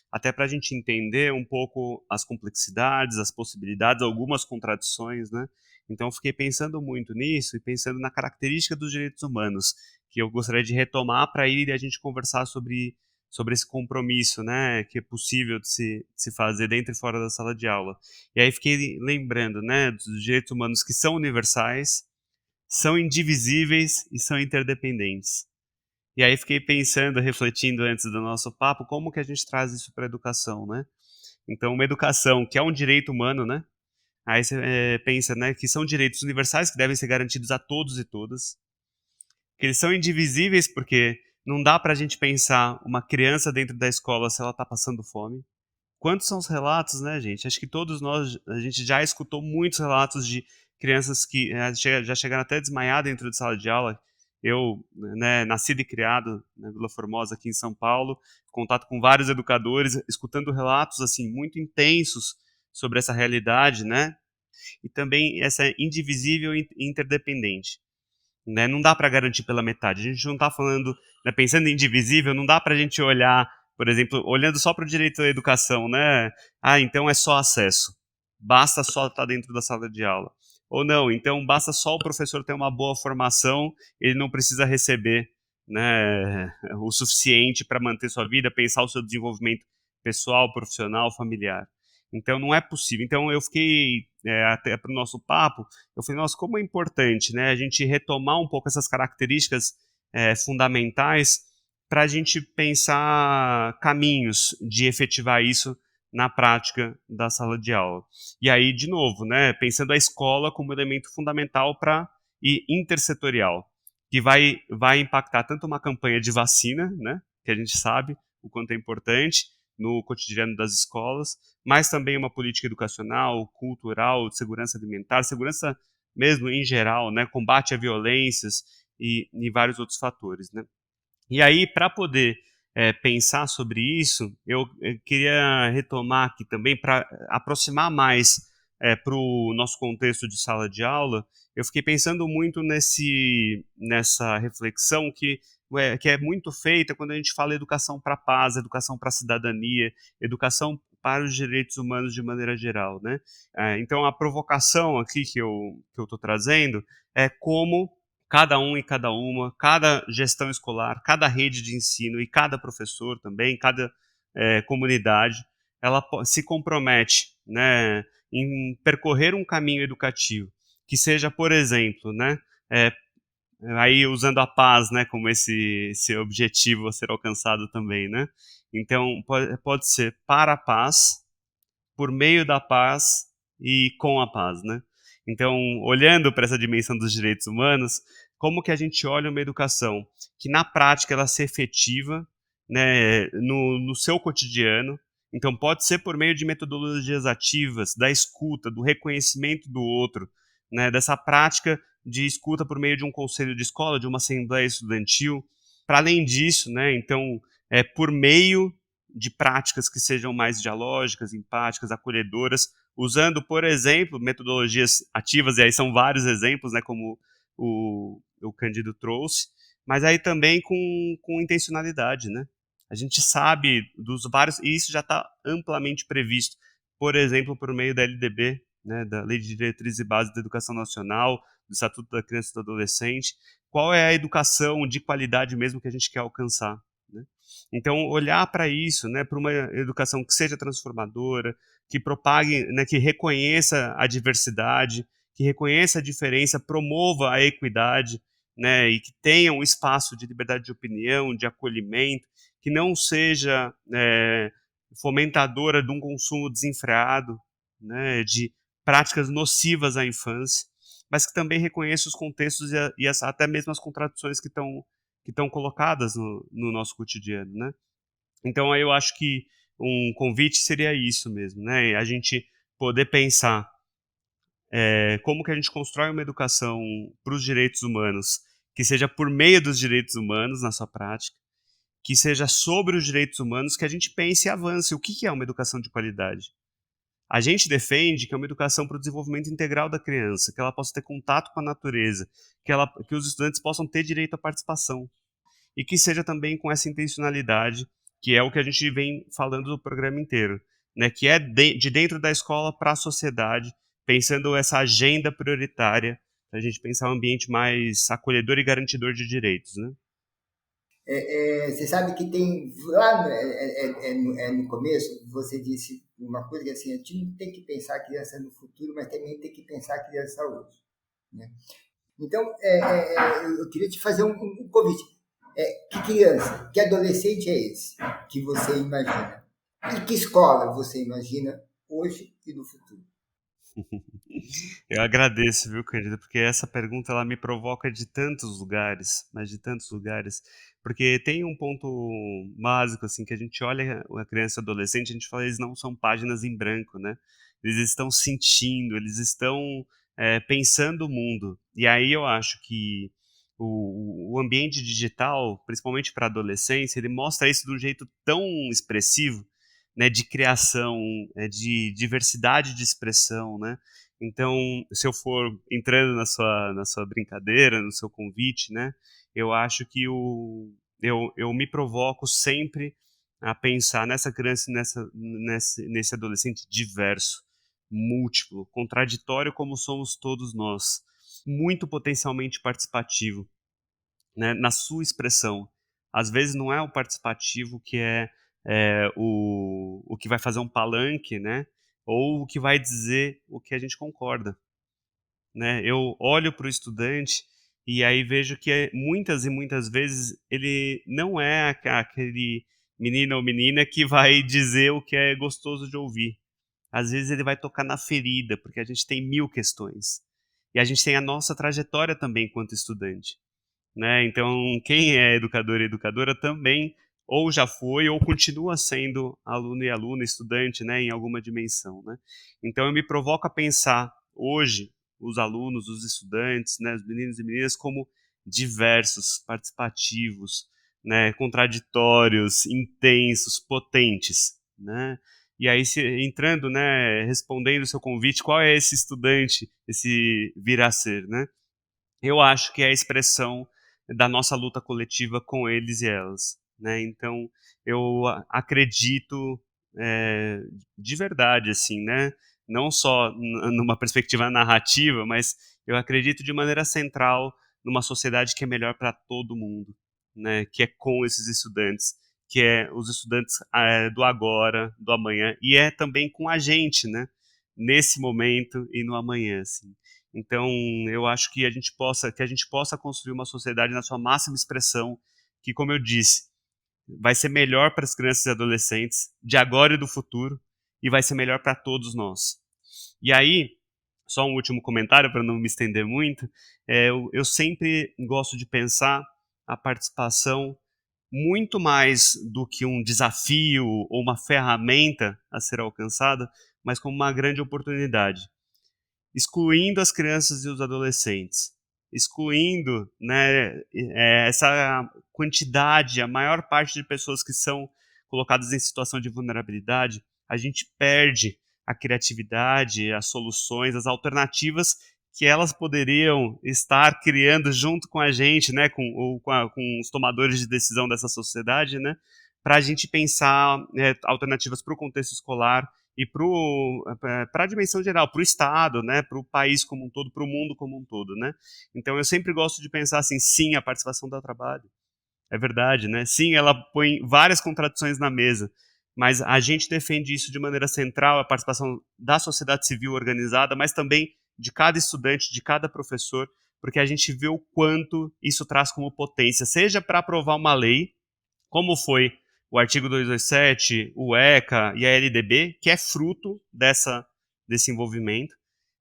Até para a gente entender um pouco as complexidades, as possibilidades, algumas contradições, né, então eu fiquei pensando muito nisso e pensando na característica dos direitos humanos, que eu gostaria de retomar para ir e a gente conversar sobre esse compromisso, né, que é possível de se fazer dentro e fora da sala de aula. E aí fiquei lembrando, né, dos direitos humanos que são universais, são indivisíveis e são interdependentes. E aí fiquei pensando, refletindo antes do nosso papo, como que a gente traz isso para a educação, né? Então, uma educação que é um direito humano, né? Aí você pensa, né, que são direitos universais que devem ser garantidos a todos e todas, que eles são indivisíveis porque não dá para a gente pensar uma criança dentro da escola se ela está passando fome. Quantos são os relatos, né, gente? Acho que todos nós, a gente já escutou muitos relatos de crianças que já chegaram até a desmaiar dentro de sala de aula. Eu, né, nascido e criado na Vila Formosa, aqui em São Paulo, contato com vários educadores, escutando relatos assim muito intensos sobre essa realidade, né? E também essa indivisível e interdependente. Né? Não dá para garantir pela metade. A gente não está falando, né, pensando em indivisível, não dá para a gente olhar, por exemplo, olhando só para o direito à educação, né? Ah, então é só acesso. Basta só estar dentro da sala de aula. Ou não, então basta só o professor ter uma boa formação, ele não precisa receber, né, o suficiente para manter sua vida, pensar o seu desenvolvimento pessoal, profissional, familiar. Então não é possível. Então eu fiquei, até para o nosso papo, eu falei, nossa, como é importante, né, a gente retomar um pouco essas características fundamentais para a gente pensar caminhos de efetivar isso na prática da sala de aula. E aí, de novo, né, pensando a escola como elemento fundamental e intersetorial, que vai impactar tanto uma campanha de vacina, né, que a gente sabe o quanto é importante no cotidiano das escolas, mas também uma política educacional, cultural, de segurança alimentar, segurança mesmo em geral, né, combate a violências e vários outros fatores, né. E aí, para poder pensar sobre isso, eu queria retomar aqui também, para aproximar mais para o nosso contexto de sala de aula, eu fiquei pensando muito nessa reflexão que é muito feita quando a gente fala educação para a paz, educação para a cidadania, educação para os direitos humanos de maneira geral, né? Então, a provocação aqui que eu estou trazendo é como cada um e cada uma, cada gestão escolar, cada rede de ensino e cada professor também, cada comunidade, ela se compromete, né, em percorrer um caminho educativo que seja, por exemplo, né, aí usando a paz, né, como esse objetivo a ser alcançado também, né? Então pode ser para a paz, por meio da paz e com a paz, né? Então, olhando para essa dimensão dos direitos humanos, como que a gente olha uma educação que na prática ela se efetiva, né, no seu cotidiano. Então, pode ser por meio de metodologias ativas, da escuta, do reconhecimento do outro, né, dessa prática de escuta por meio de um conselho de escola, de uma assembleia estudantil. Para além disso, né, então, por meio de práticas que sejam mais dialógicas, empáticas, acolhedoras, usando, por exemplo, metodologias ativas, e aí são vários exemplos, né, como o Cândido trouxe, mas aí também com intencionalidade, né? A gente sabe dos vários, e isso já está amplamente previsto, por exemplo, por meio da LDB, né, da Lei de Diretrizes e Bases da Educação Nacional, do Estatuto da Criança e do Adolescente, qual é a educação de qualidade mesmo que a gente quer alcançar, né? Então, olhar para isso, né, para uma educação que seja transformadora, que propague, né, que reconheça a diversidade, que reconheça a diferença, promova a equidade, né, e que tenha um espaço de liberdade de opinião, de acolhimento, que não seja fomentadora de um consumo desenfreado, né, de práticas nocivas à infância, mas que também reconheça os contextos até mesmo as contradições que estão colocadas no nosso cotidiano, né? Então, aí eu acho que um convite seria isso mesmo, né? A gente poder pensar como que a gente constrói uma educação para os direitos humanos que seja por meio dos direitos humanos na sua prática, que seja sobre os direitos humanos, que a gente pense e avance. O que é uma educação de qualidade? A gente defende que é uma educação para o desenvolvimento integral da criança, que ela possa ter contato com a natureza, que os estudantes possam ter direito à participação. E que seja também com essa intencionalidade, que é o que a gente vem falando do programa inteiro, né? Que é de dentro da escola para a sociedade, pensando essa agenda prioritária, para a gente pensar um ambiente mais acolhedor e garantidor de direitos, né? Você sabe que tem lá no começo você disse uma coisa que assim, a gente não tem que pensar a criança no futuro, mas também tem que pensar a criança hoje, né? Então eu queria te fazer um convite. Que criança, que adolescente é esse que você imagina? E que escola você imagina hoje e no futuro? Eu agradeço, viu, Cândido, porque essa pergunta ela me provoca de tantos lugares, mas de tantos lugares, porque tem um ponto básico, assim, que a gente olha a criança e o adolescente, a gente fala, eles não são páginas em branco, né? Eles estão sentindo, eles estão pensando o mundo. E aí eu acho que o ambiente digital, principalmente para a adolescência, ele mostra isso de um jeito tão expressivo, né, de criação, de diversidade de expressão, né? Então, se eu for entrando na sua brincadeira, no seu convite, né, eu acho que eu me provoco sempre a pensar nessa criança, nesse adolescente diverso, múltiplo, contraditório como somos todos nós, muito potencialmente participativo, né, na sua expressão. Às vezes não é o participativo que o que vai fazer um palanque, né, ou o que vai dizer o que a gente concorda, né? Eu olho para o estudante e aí vejo que muitas e muitas vezes ele não é aquele menino ou menina que vai dizer o que é gostoso de ouvir. Às vezes ele vai tocar na ferida, porque a gente tem 1000 questões. E a gente tem a nossa trajetória também enquanto estudante, né? Então, quem é educador e educadora também ou já foi ou continua sendo aluno e aluna, estudante, né, em alguma dimensão, né? Então, eu me provoco a pensar hoje os alunos, os estudantes, né, os meninos e meninas como diversos, participativos, né, contraditórios, intensos, potentes, né? E aí, entrando, né, respondendo o seu convite, qual é esse estudante, esse vir a ser, né? Eu acho que é a expressão da nossa luta coletiva com eles e elas, né? Então, eu acredito de verdade, assim, né? Não só numa perspectiva narrativa, mas eu acredito de maneira central numa sociedade que é melhor para todo mundo, né? Que é com esses estudantes, que é os estudantes do agora, do amanhã, e é também com a gente, né? Nesse momento e no amanhã, assim. Então, eu acho que a gente possa construir uma sociedade na sua máxima expressão, que, como eu disse, vai ser melhor para as crianças e adolescentes de agora e do futuro, e vai ser melhor para todos nós. E aí, só um último comentário para não me estender muito, eu sempre gosto de pensar a participação muito mais do que um desafio ou uma ferramenta a ser alcançada, mas como uma grande oportunidade, excluindo as crianças e os adolescentes, excluindo, né, essa quantidade, a maior parte de pessoas que são colocadas em situação de vulnerabilidade, a gente perde a criatividade, as soluções, as alternativas que elas poderiam estar criando junto com a gente, né, com os tomadores de decisão dessa sociedade, né, para a gente pensar alternativas para o contexto escolar e para a dimensão geral, para o Estado, né, para o país como um todo, para o mundo como um todo, né. Então eu sempre gosto de pensar assim, sim, a participação dá trabalho, é verdade, né, sim, ela põe várias contradições na mesa, mas a gente defende isso de maneira central, a participação da sociedade civil organizada, mas também de cada estudante, de cada professor, porque a gente vê o quanto isso traz como potência, seja para aprovar uma lei, como foi o artigo 227, o ECA e a LDB, que é fruto desse envolvimento,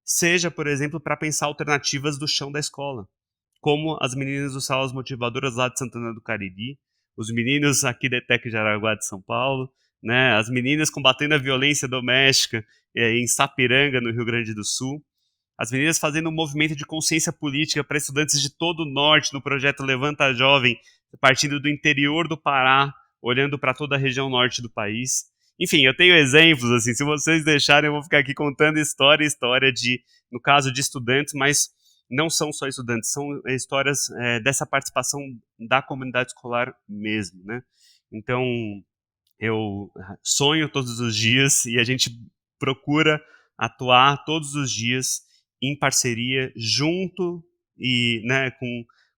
seja, por exemplo, para pensar alternativas do chão da escola, como as meninas do Salas Motivadoras lá de Santana do Cariri, os meninos aqui da ETEC de Araguá de São Paulo, né, as meninas combatendo a violência doméstica em Sapiranga, no Rio Grande do Sul, as meninas fazendo um movimento de consciência política para estudantes de todo o norte no projeto Levanta Jovem, partindo do interior do Pará, olhando para toda a região norte do país. Enfim, eu tenho exemplos, assim, se vocês deixarem, eu vou ficar aqui contando história no caso de estudantes, mas não são só estudantes, são histórias dessa participação da comunidade escolar mesmo, né? Então, eu sonho todos os dias e a gente procura atuar todos os dias em parceria, junto e, né,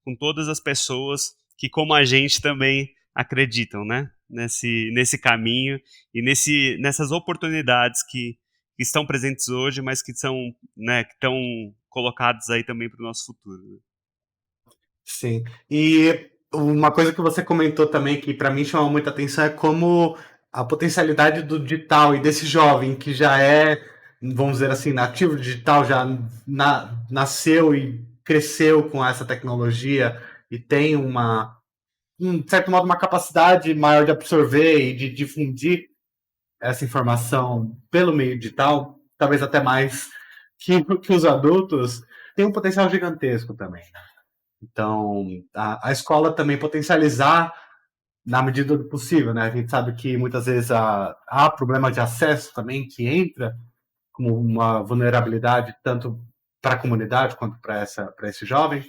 com todas as pessoas que, como a gente, também acreditam, né, nesse caminho e nessas oportunidades que estão presentes hoje, mas que são, né, que estão colocadas aí também para o nosso futuro. Né? Sim. E uma coisa que você comentou também que para mim chama muita atenção é como a potencialidade do digital e desse jovem que já é, vamos dizer assim, nativo digital, já nasceu e cresceu com essa tecnologia e tem de certo modo, uma capacidade maior de absorver e de difundir essa informação pelo meio digital, talvez até mais que os adultos, tem um potencial gigantesco também. Então, a escola também potencializar na medida do possível, né? A gente sabe que muitas vezes há problema de acesso também que entra como uma vulnerabilidade tanto para a comunidade quanto para esse jovem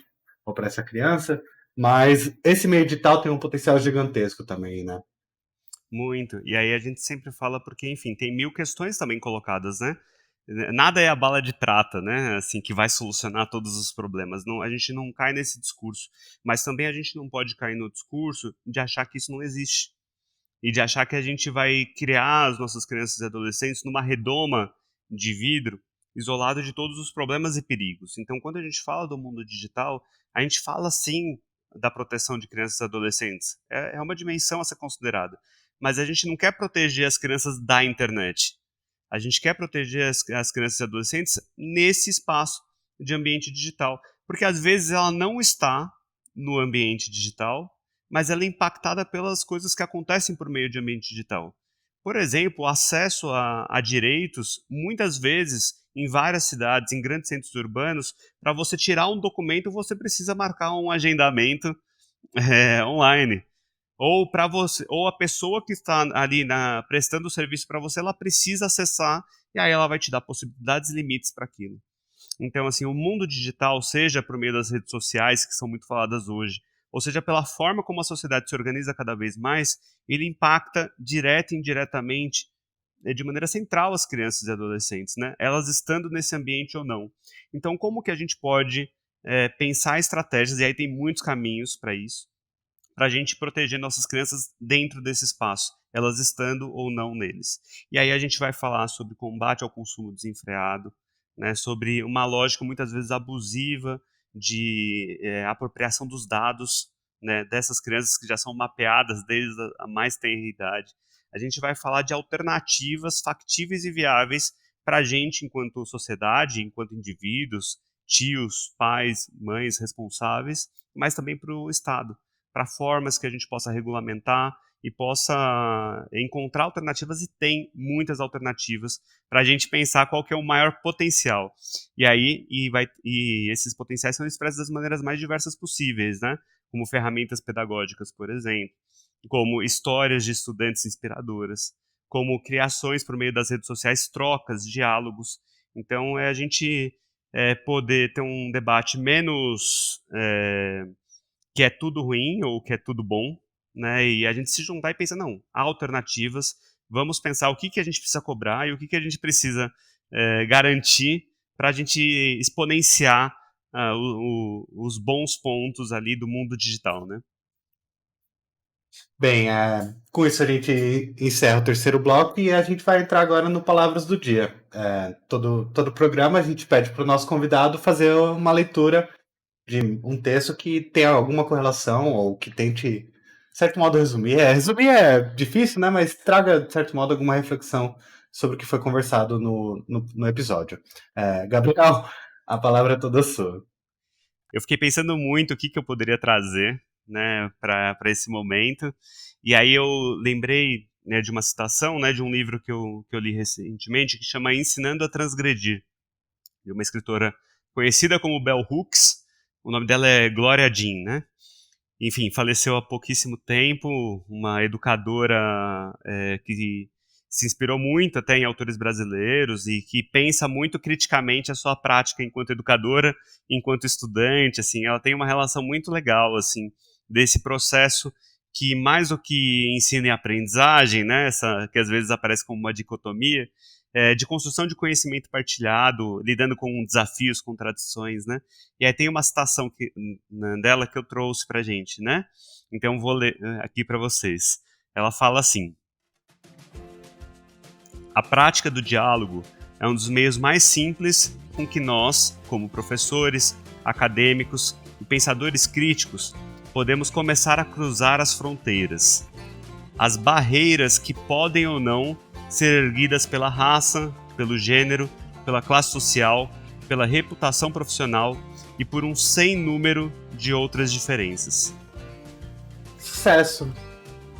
ou para essa criança, mas esse meio digital tem um potencial gigantesco também, né? Muito. E aí a gente sempre fala porque, enfim, tem 1000 questões também colocadas, né? Nada é a bala de prata, né? Assim, que vai solucionar todos os problemas. Não, a gente não cai nesse discurso. Mas também a gente não pode cair no discurso de achar que isso não existe. E de achar que a gente vai criar as nossas crianças e adolescentes numa redoma de vidro, isolado de todos os problemas e perigos. Então, quando a gente fala do mundo digital, a gente fala sim da proteção de crianças e adolescentes. É uma dimensão a ser considerada. Mas a gente não quer proteger as crianças da internet. A gente quer proteger as crianças e adolescentes nesse espaço de ambiente digital. Porque às vezes ela não está no ambiente digital, mas ela é impactada pelas coisas que acontecem por meio de ambiente digital. Por exemplo, o acesso a direitos, muitas vezes, em várias cidades, em grandes centros urbanos, para você tirar um documento, você precisa marcar um agendamento online. Ou para você, ou a pessoa que está ali prestando o serviço para você, ela precisa acessar e aí ela vai te dar possibilidades e limites para aquilo. Então, assim, o mundo digital, seja por meio das redes sociais, que são muito faladas hoje, ou seja, pela forma como a sociedade se organiza cada vez mais, ele impacta direta e indiretamente, de maneira central, as crianças e adolescentes, né? Elas estando nesse ambiente ou não. Então, como que a gente pode pensar estratégias, e aí tem muitos caminhos para isso, para a gente proteger nossas crianças dentro desse espaço, elas estando ou não neles. E aí a gente vai falar sobre combate ao consumo desenfreado, né, sobre uma lógica muitas vezes abusiva de apropriação dos dados, né, dessas crianças que já são mapeadas desde a mais tenra idade. A gente vai falar de alternativas factíveis e viáveis para a gente enquanto sociedade, enquanto indivíduos, tios, pais, mães responsáveis, mas também para o Estado, para formas que a gente possa regulamentar e possa encontrar alternativas, e tem muitas alternativas para a gente pensar qual que é o maior potencial. E aí, esses potenciais são expressos das maneiras mais diversas possíveis, né? Como ferramentas pedagógicas, por exemplo, como histórias de estudantes inspiradoras, como criações por meio das redes sociais, trocas, diálogos. Então, a gente poder ter um debate menos que é tudo ruim ou que é tudo bom, né? E a gente se juntar e pensar, não, há alternativas, vamos pensar o que a gente precisa cobrar e o que a gente precisa garantir para a gente exponenciar os bons pontos ali do mundo digital, né? Bem, com isso a gente encerra o terceiro bloco e a gente vai entrar agora no Palavras do Dia. Todo programa a gente pede para o nosso convidado fazer uma leitura de um texto que tenha alguma correlação ou que tente, de certo modo, resumir. Resumir é difícil, né? Mas traga, de certo modo, alguma reflexão sobre o que foi conversado no episódio. Gabriel, a palavra é toda sua. Eu fiquei pensando muito o que eu poderia trazer, né, para esse momento, e aí eu lembrei, né, de uma citação, né, de um livro que eu li recentemente, que chama Ensinando a Transgredir, de uma escritora conhecida como Bell Hooks. O nome dela é Gloria Jean, né? Enfim, faleceu há pouquíssimo tempo, uma educadora que se inspirou muito até em autores brasileiros e que pensa muito criticamente a sua prática enquanto educadora, enquanto estudante, assim, ela tem uma relação muito legal, assim, desse processo que mais do que ensino e aprendizagem, né, que às vezes aparece como uma dicotomia, de construção de conhecimento partilhado, lidando com desafios, contradições, né? E aí tem uma citação dela que eu trouxe pra gente, né? Então vou ler aqui para vocês. Ela fala assim: a prática do diálogo é um dos meios mais simples com que nós, como professores, acadêmicos e pensadores críticos, podemos começar a cruzar as fronteiras. As barreiras que podem ou não ser erguidas pela raça, pelo gênero, pela classe social, pela reputação profissional e por um sem número de outras diferenças. Sucesso!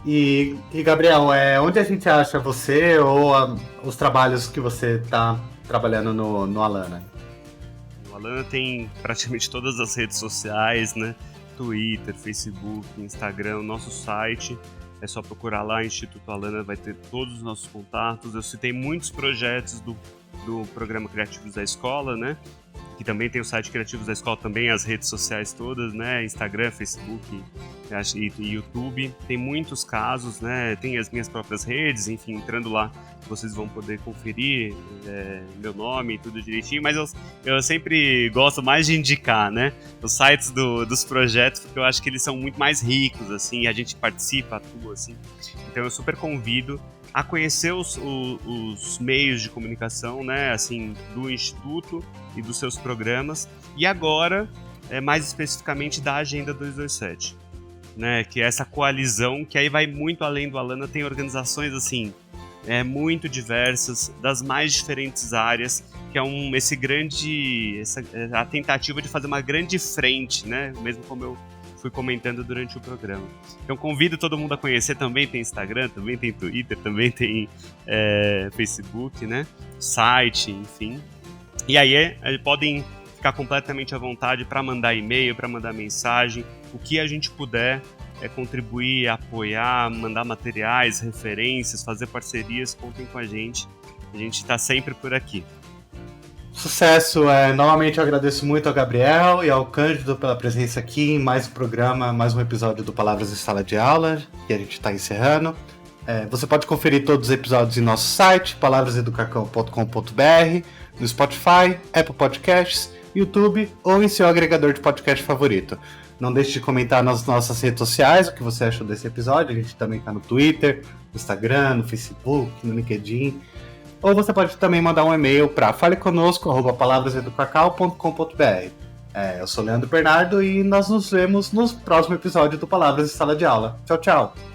E Gabriel, onde a gente acha você ou os trabalhos que você está trabalhando no Alana? O Alana tem praticamente todas as redes sociais, né? Twitter, Facebook, Instagram, o nosso site. É só procurar lá, Instituto Alana, vai ter todos os nossos contatos. Eu citei muitos projetos do programa Criativos da Escola, né? Que também tem o site Criativos da Escola, também as redes sociais todas, né? Instagram, Facebook e YouTube. Tem muitos casos, né? Tem as minhas próprias redes, enfim, entrando lá vocês vão poder conferir meu nome e tudo direitinho, mas eu sempre gosto mais de indicar, né? Os sites dos projetos, porque eu acho que eles são muito mais ricos, assim, a gente participa, atua, assim. Então eu super convido a conhecer os meios de comunicação, né, assim, do Instituto e dos seus programas, e agora, mais especificamente, da Agenda 227, né, que é essa coalizão que aí vai muito além do Alana, tem organizações, assim, muito diversas, das mais diferentes áreas, que é a tentativa de fazer uma grande frente, né, mesmo como eu fui comentando durante o programa. Então convido todo mundo a conhecer, também tem Instagram, também tem Twitter, também tem Facebook, né? Site, enfim. E aí podem ficar completamente à vontade para mandar e-mail, para mandar mensagem, o que a gente puder contribuir, apoiar, mandar materiais, referências, fazer parcerias, contem com a gente está sempre por aqui. Sucesso! Novamente eu agradeço muito ao Gabriel e ao Cândido pela presença aqui em mais um programa, mais um episódio do Palavras em Sala de Aula, que a gente está encerrando. Você pode conferir todos os episódios em nosso site, palavrasEducacão.com.br, no Spotify, Apple Podcasts, YouTube ou em seu agregador de podcast favorito. Não deixe de comentar nas nossas redes sociais o que você achou desse episódio. A gente também está no Twitter, no Instagram, no Facebook, no LinkedIn. Ou você pode também mandar um e-mail para faleconosco@palavrasEducacau.com.br. Eu sou Leandro Bernardo e nós nos vemos no próximo episódio do Palavras em Sala de Aula. Tchau, tchau!